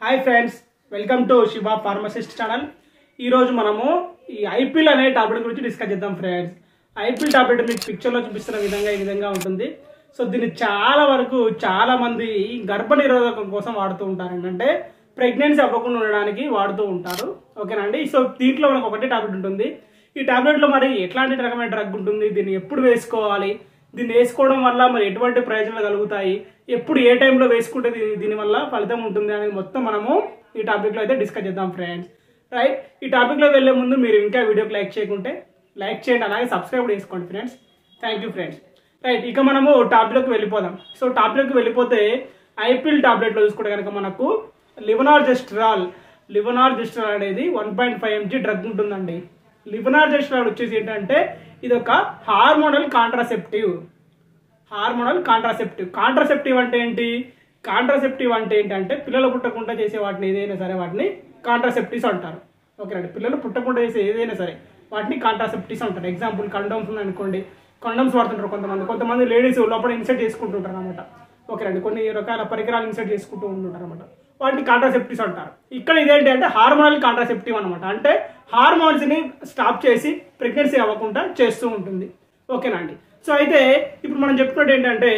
Hi friends, welcome to Shiva pharmacist channel. ఈరోజు మనము ఈ ఐపిల్ అనే టాబ్లెట్ గురించి డిస్కస్ చేద్దాం ఫ్రెండ్స్. ఐపిల్ టాబ్లెట్ మీకు పిక్చర్లో చూపిస్తున్న ఈ విధంగా ఉంటుంది. సో దీన్ని చాలా మంది గర్భ నిరోధకం కోసం వాడుతూ ఉంటారు, అంటే ప్రెగ్నెన్సీ అవ్వకుండా ఉండడానికి వాడుతూ ఉంటారు. ఓకేనా అండి. సో దీంట్లో మనకు ఒకటే టాబ్లెట్ ఉంటుంది. ఈ టాబ్లెట్లో మరి ఎట్లాంటి రకమైన డ్రగ్ ఉంటుంది, దీన్ని ఎప్పుడు వేసుకోవాలి, దీన్ని వేసుకోవడం వల్ల మరి ఎటువంటి ప్రయోజనాలు కలుగుతాయి, ఎప్పుడు ఏ టైంలో వేసుకుంటే దీనివల్ల ఫలితం ఉంటుంది అనేది మొత్తం మనము ఈ టాపిక్లో అయితే డిస్కస్ చేద్దాం ఫ్రెండ్స్. రైట్, ఈ టాపిక్లో వెళ్ళే ముందు మీరు ఇంకా వీడియోకి లైక్ చేయకుంటే లైక్ చేయండి, అలాగే సబ్స్క్రైబ్ చేసుకోండి friends. Thank you friends. Right, ఇక మనము టాపిక్లోకి వెళ్ళిపోదాం. సో టాపిక్లోకి వెళ్ళిపోతే ఐపిల్ టాబ్లెట్లో చూసుకుంటే కనుక మనకు లివనార్జెస్ట్రాల్ అనేది 1.5 mg డ్రగ్ ఉంటుందండి. లివనార్జెస్ట్రాల్ వచ్చేసి ఏంటంటే ఇది ఒక హార్మోనల్ కాంట్రాసెప్టివ్. కాంట్రాసెప్టివ్ అంటే ఏంటి? కాంట్రాసెప్టివ్ అంటే ఏంటంటే పిల్లలు పుట్టకుండా చేసే వాటిని ఏదైనా సరే వాటిని కాంట్రాసెప్టివ్స్ అంటారు. ఓకేనండి, పిల్లలు పుట్టకుండా చేసే ఏదైనా సరే వాటిని కాంట్రాసెప్టివ్స్ అంటారు. ఎగ్జాంపుల్ కండోమ్స్ అనుకోండి, కండోమ్స్ వాడుతుంటారు కొంతమంది లేడీస్ లోపల ఇన్సర్ట్ చేసుకుంటుంటారు అనమాట. ఓకేనండి, కొన్ని రకాల పరికరాలు ఇన్సర్ట్ చేసుకుంటూ ఉంటుంటారు అనమాట, వాటిని కాంట్రాసెప్టివ్స్ అంటారు. ఇక్కడ ఇదేంటి అంటే హార్మోనల్ కాంట్రాసెప్టివ్ అనమాట, అంటే హార్మోన్స్ని స్టాప్ చేసి ప్రెగ్నెన్సీ అవ్వకుండా చేస్తూ ఉంటుంది. ఓకేనా అండి. సో అయితే ఇప్పుడు మనం చెప్పుకున్నట్టు ఏంటంటే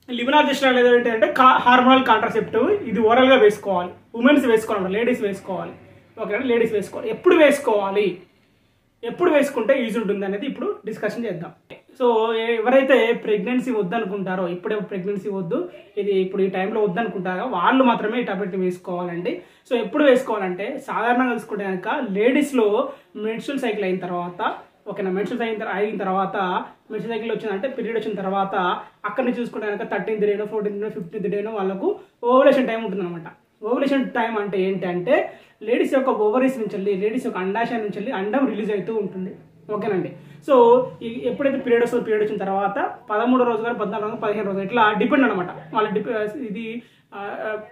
లివనార్జెస్ట్రాల్ అనేది ఏంటంటే హార్మోనల్ కాంట్రాసెప్టివ్. ఇది ఓరల్గా వేసుకోవాలి, ఉమెన్స్ వేసుకోవాలి, లేడీస్ వేసుకోవాలి. ఓకేనా, లేడీస్ వేసుకోవాలి. ఎప్పుడు వేసుకుంటే యూజ్ ఉంటుంది అనేది ఇప్పుడు డిస్కషన్ చేద్దాం. సో ఎవరైతే ప్రెగ్నెన్సీ వద్దనుకుంటారో, ఇప్పుడే ప్రెగ్నెన్సీ వద్దు, ఇది ఇప్పుడు ఈ టైంలో వద్దనుకుంటారో వాళ్ళు మాత్రమే ఈ టాబ్లెట్ని వేసుకోవాలండి. సో ఎప్పుడు వేసుకోవాలంటే సాధారణంగా చూసుకుంటే కనుక లేడీస్లో మెన్స్ట్రువల్ సైకిల్ అయిన తర్వాత, ఓకేనా, మెన్స్ట్రువల్ అయిన తర్వాత మెన్స్ట్రువల్ సైకిల్ వచ్చిందంటే పీరియడ్ వచ్చిన తర్వాత అక్కడి నుంచి చూసుకుంటే కనుక 13th డేనో 14th డేనో 15th డేనో వాళ్ళకు ఓవులేషన్ టైం ఉంటుంది అనమాట. ఓవులేషన్ టైం అంటే ఏంటంటే లేడీస్ యొక్క ఓవరీస్ నుంచి వెళ్ళి, లేడీస్ యొక్క అండాశయం నుంచి వెళ్ళి అండం రిలీజ్ అవుతూ ఉంటుంది. ఓకేనండి. సో ఎప్పుడైతే పీరియడ్ వస్తుందో, పీరియడ్ వచ్చిన తర్వాత 13వ రోజు కానీ 14వ రోజు 15వ రోజు ఇట్లా డిపెండ్ అనమాట. వాళ్ళ ఇది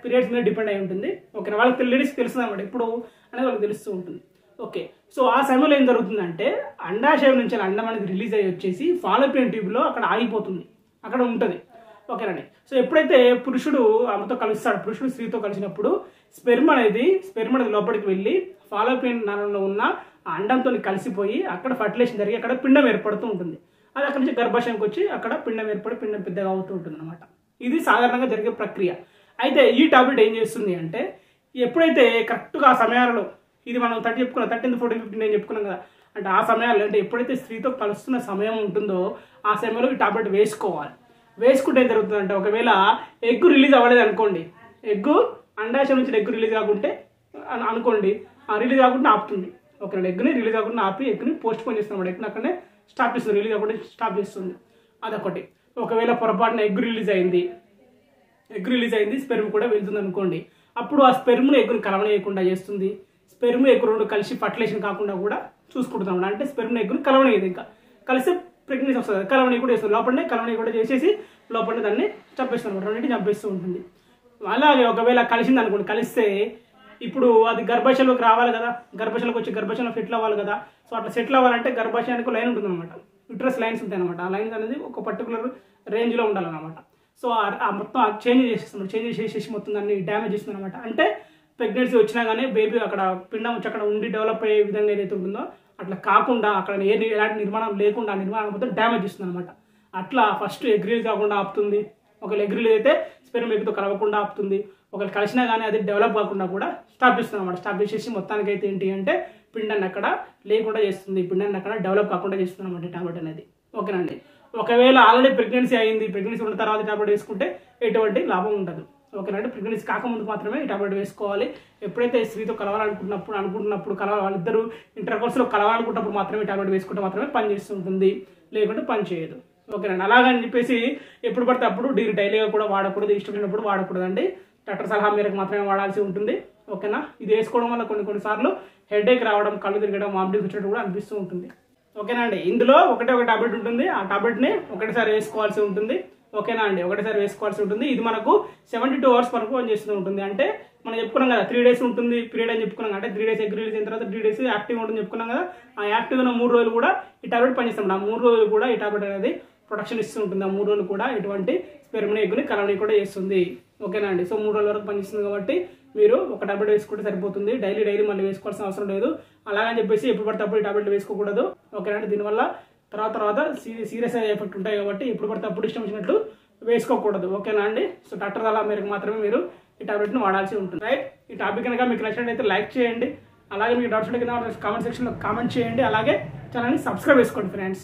పీరియడ్స్ మీద డిపెండ్ అయి ఉంటుంది. ఓకేనా, వాళ్ళకి లేడీస్కి తెలుస్తుంది అనమాట ఇప్పుడు అనేది వాళ్ళకి తెలుస్తూ ఉంటుంది. ఓకే, సో ఆ సమయంలో ఏం జరుగుతుందంటే అండాశయం నుంచి అండం అనేది రిలీజ్ అయ్యి వచ్చేసి ఫాలోపియన్ ట్యూబ్లో అక్కడ ఆగిపోతుంది, అక్కడ ఉంటుంది. ఓకేనండి. సో ఎప్పుడైతే పురుషుడు ఆమెతో కలుస్తాడు, పురుషుడు స్త్రీతో కలిసినప్పుడు స్పెర్మ్ అనేది లోపలికి వెళ్ళి ఫాలోపియన్ నరంలో ఉన్న అండంతో కలిసిపోయి అక్కడ ఫర్టిలైజేషన్ జరిగి అక్కడ పిండం ఏర్పడుతూ ఉంటుంది. అది అక్కడి నుంచి గర్భాశయంకి వచ్చి అక్కడ పిండం ఏర్పడి పిండం పెద్దగా అవుతూ ఉంటుంది అనమాట. ఇది సాధారణంగా జరిగే ప్రక్రియ. అయితే ఈ టాబ్లెట్ ఏం చేస్తుంది అంటే ఎప్పుడైతే కరెక్ట్గా ఆ సమయాలలో, ఇది మనం 13th 14th 15th నేను చెప్పుకున్నాం కదా, అంటే ఆ సమయాల్లో అంటే ఎప్పుడైతే స్త్రీతో కలుస్తున్న సమయం ఉంటుందో ఆ సమయంలో ఈ టాబ్లెట్ వేసుకోవాలి. వేసుకుంటే ఏం జరుగుతుందంటే ఒకవేళ ఎగ్ రిలీజ్ అవ్వలేదు అనుకోండి, అండాశయం నుంచి ఎగ్ రిలీజ్ కాకుంటే అనుకోండి, రిలీజ్ కాకుండా ఆపుతుంది. ఓకే, ఎగ్ని రిలీజ్ కాకుండా ఆపి ఎగ్ని పోస్ట్ పోన్ చేస్తున్నాం, ఎగ్ని అక్కడనే స్టాప్ చేస్తుంది, రిలీజ్ కాకుండా స్టాప్ చేస్తుంది. అదొకటి. ఒకవేళ పొరపాటున ఎగ్ రిలీజ్ అయింది, స్పెర్మ్ కూడా వెళ్తుంది అనుకోండి, అప్పుడు ఆ స్పెర్మ్ని ఎగ్గుని కలవనీయకుండా చేస్తుంది. స్పెర్మ్ ఎగ్ రెండు కలిసి ఫర్టిలైజేషన్ కాకుండా కూడా చూసుకుంటున్నాం, అంటే స్పెర్మ్ ఎగ్గుని కలవనీయదు, ఇంకా కలిసి ప్రెగ్నెన్సీ వస్తుంది. కలవనీ కూడా చేస్తుంది, కలవనీ కూడా చేసేసి లోపలనే దాన్ని చంపేస్తుంది అనమాట, రెండింటిని చంపేస్తూ ఉంటుంది. అలాగే ఒకవేళ కలిసింది అనుకోండి, కలిస్తే ఇప్పుడు అది గర్భాశయంలోకి రావాలి కదా, గర్భాశయంలోకి వచ్చి గర్భాశయంలో సెటిల్ అవ్వాలి కదా. సో అట్లా సెటిల్ అవ్వాలంటే గర్భాశయానికి లైన్ ఉంటుంది అనమాట, యుట్రస్ లైన్స్ ఉంటాయి అనమాట. ఆ లైన్స్ అనేది ఒక పర్టికులర్ రేంజ్లో ఉండాలన్నమాట. సో ఆ మొత్తం చేంజ్ చేసేసి మొత్తం దాన్ని డ్యామేజ్ చేస్తుంది అనమాట. అంటే ప్రెగ్నెన్సీ వచ్చినా కానీ బేబీ అక్కడ పిండం వచ్చి అక్కడ ఉండి డెవలప్ అయ్యే విధంగా ఏదైతే ఉంటుందో అట్లా కాకుండా అక్కడ ఎలాంటి నిర్మాణం లేకుండా ఆ నిర్మాణం మొత్తం డ్యామేజ్ చేస్తుంది అనమాట. అట్లా ఫస్ట్ ఎగ్ రిలీజ్ కాకుండా ఆపుతుంది. ఒకవేళ ఎగ్ రిలీజ్ అయితే స్పెర్మ్ ఎగ్తో కలవకుండా ఆపుతుంది. ఒకవేళ కలిసినా కానీ అది డెవలప్ కాకుండా కూడా స్టాప్ చేస్తుంది అనమాట. స్టాప్ చేసేసి మొత్తానికి అయితే ఏంటి అంటే పిండాన్ని అక్కడ లేకుండా చేస్తుంది, పిండాన్ని అక్కడ డెవలప్ కాకుండా చేస్తుంది అనమాట ఈ టాబ్లెట్ అనేది. ఓకేనండి. ఒకవేళ ఆల్రెడీ ప్రెగ్నెన్సీ అయింది, ప్రెగ్నెన్సీ ఉన్న తర్వాత టాబ్లెట్ వేసుకుంటే ఎటువంటి లాభం ఉండదు. ఓకేనంటే ప్రెగ్నెన్సీ కాకముందు మాత్రమే ఈ టాబ్లెట్ వేసుకోవాలి. ఎప్పుడైతే స్త్రీతో అనుకుంటున్నప్పుడు వాళ్ళిద్దరూ ఇంటర్కోర్స్లో కలవాలనుకున్నప్పుడు మాత్రమే టాబ్లెట్ వేసుకుంటే మాత్రమే పని చేస్తుంటుంది, లేకుంటే పని చేయదు. ఓకేనండి. అలాగని చెప్పేసి ఎప్పుడు పడితే అప్పుడు దీన్ని డైలీగా కూడా వాడకూడదు, ఇష్టమైనప్పుడు వాడకూడదండి. డాక్టర్ సలహా మేరకు మాత్రమే వాడాల్సి ఉంటుంది. ఓకేనా. ఇది వేసుకోవడం వల్ల కొన్నిసార్లు హెడేక్ రావడం, కళ్ళు తిరగడం, వామిటింగ్స్ వచ్చినట్టు కూడా అనిపిస్తూ ఉంటుంది. ఓకేనా అండి. ఇందులో ఒక టాబ్లెట్ ఉంటుంది, ఆ టాబ్లెట్ని ఒకటిసారి వేసుకోవాల్సి ఉంటుంది. ఓకేనా అండి, ఒకటిసారి వేసుకోవాల్సి ఉంటుంది. ఇది మనకు 72 hours వరకు పనిచేస్తూ ఉంటుంది. అంటే మనం చెప్పుకున్నాం కదా 3 days ఉంటుంది పీరియడ్ అని చెప్పుకున్నాం, అంటే 3 days ఎగ్ రిలీజ్ అయిన తర్వాత 3 days యాక్టివ్ ఉంటుంది చెప్పుకున్నాం కదా. ఆ యాక్టివ్ ఉన్న 3 రోజులు కూడా ఈ టాబ్లెట్ పనిచేస్తాం. ఆ 3 రోజులు కూడా ఈ టాబ్లెట్ అనేది ప్రొటెక్షన్ ఇస్తూ ఉంటుంది. ఆ 3 రోజులు కూడా ఎటువంటి స్పెర్మ్ని ఎగ్గుని కలవని కూడా చేస్తుంది. ఓకేనా అండి. సో 3 రోజుల వరకు పనిచేస్తుంది కాబట్టి మీరు ఒక టాబ్లెట్ వేసుకుంటే సరిపోతుంది. డైలీ మళ్ళీ వేసుకోవాల్సిన అవసరం లేదు. అలాగని చెప్పేసి ఎప్పుడు పడితే అప్పుడు ఈ టాబ్లెట్ వేసుకోకూడదు. ఓకేనండి. దీనివల్ల తర్వాత సీరియస్ అయ్యే ఎఫెక్ట్ ఉంటాయి కాబట్టి ఎప్పుడు పడితే అప్పుడు ఇష్టం వచ్చినట్లు వేసుకోకూడదు. ఓకేనా అండి. సో డాక్టర్ అలా మేరకు మాత్రమే మీరు ఈ టాబ్లెట్ని వాడాల్సి ఉంటుంది. రైట్. ఈ టాపిక్ కనుక మీకు నచ్చినట్లయితే లైక్ చేయండి. అలాగే మీకు డౌట్స్ ఉంటే కింద కామెంట్ సెక్షన్లో కామెంట్ చేయండి. అలాగే ఛానల్ని సబ్స్క్రైబ్ చేసుకోండి ఫ్రెండ్స్.